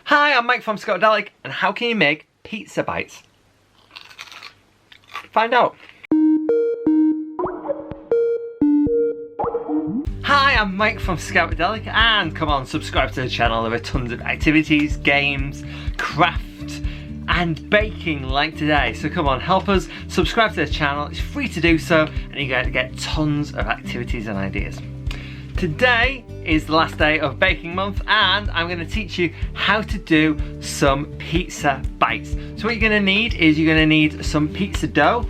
Hi, I'm Mike from Scoutadelic, and how can you make pizza bites? Find out. Hi, I'm Mike from Scoutadelic, and come on, subscribe to the channel. There are tons of activities, games, craft, and baking like today. So come on, help us subscribe to the channel. It's free to do so, and you're going to get tons of activities and ideas. Today is the last day of baking month, and I'm going to teach you how to do some pizza bites. So what you're going to need is you're going to need some pizza dough.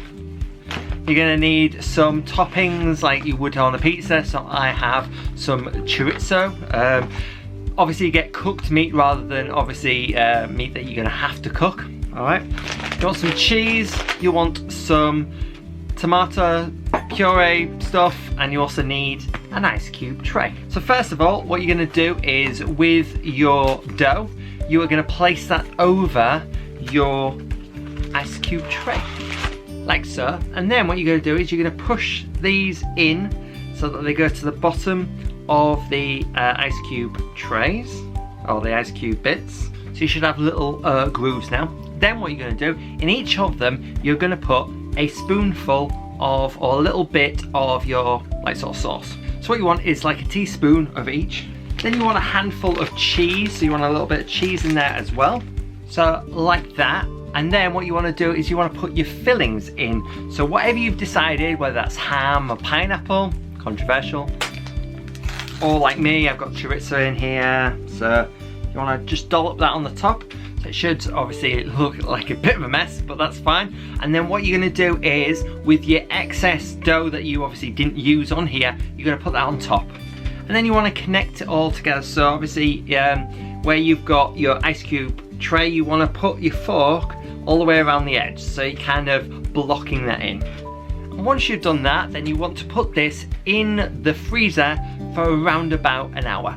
You're going to need some toppings like you would on a pizza. So I have some chorizo. Obviously you get cooked meat rather than obviously meat that you're going to have to cook. Alright. You want some cheese, you want some tomato puree stuff, and you also need an ice cube tray. So first of all, what you're going to do is with your dough, you are going to place that over your ice cube tray, like so. And then what you're going to do is you're going to push these in so that they go to the bottom of the ice cube trays, or the ice cube bits. So you should have little grooves now. Then what you're going to do, in each of them, you're going to put a spoonful of, or a little bit of your like sort of sauce. So what you want is like a teaspoon of each. Then you want a handful of cheese, so you want a little bit of cheese in there as well. So like that. And then what you want to do is you want to put your fillings in. So whatever you've decided, whether that's ham or pineapple, controversial, or like me, I've got chorizo in here. So you want to just dollop that on the top. So it should obviously look like a bit of a mess, but that's fine. And then what you're going to do is, with your excess dough that you obviously didn't use on here, you're going to put that on top. And then you want to connect it all together. So obviously where you've got your ice cube tray, you want to put your fork all the way around the edge, so you're kind of blocking that in. And once you've done that, then you want to put this in the freezer for around about an hour.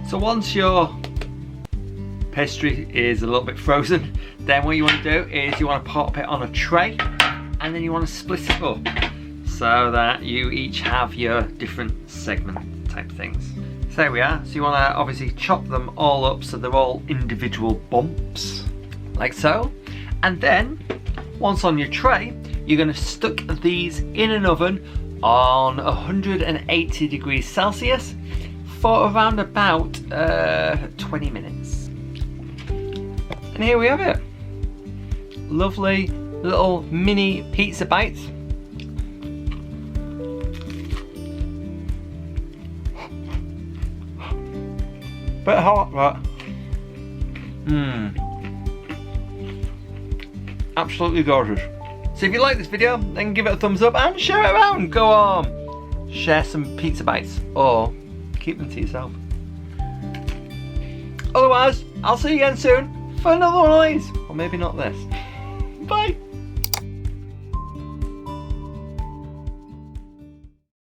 So once your pastry is a little bit frozen, then what you want to do is you want to pop it on a tray, and then you want to split it up so that you each have your different segment type things. So there we are. So you want to obviously chop them all up so they're all individual bumps, like so. And then once on your tray, you're going to stick these in an oven on 180 degrees Celsius for around about 20 minutes. And here we have it. Lovely little mini pizza bites. Bit hot, but absolutely gorgeous. So if you like this video, then give it a thumbs up and share it around. Go on, share some pizza bites, or keep them to yourself. Otherwise, I'll see you again soon for another one of these, or maybe not this. Bye.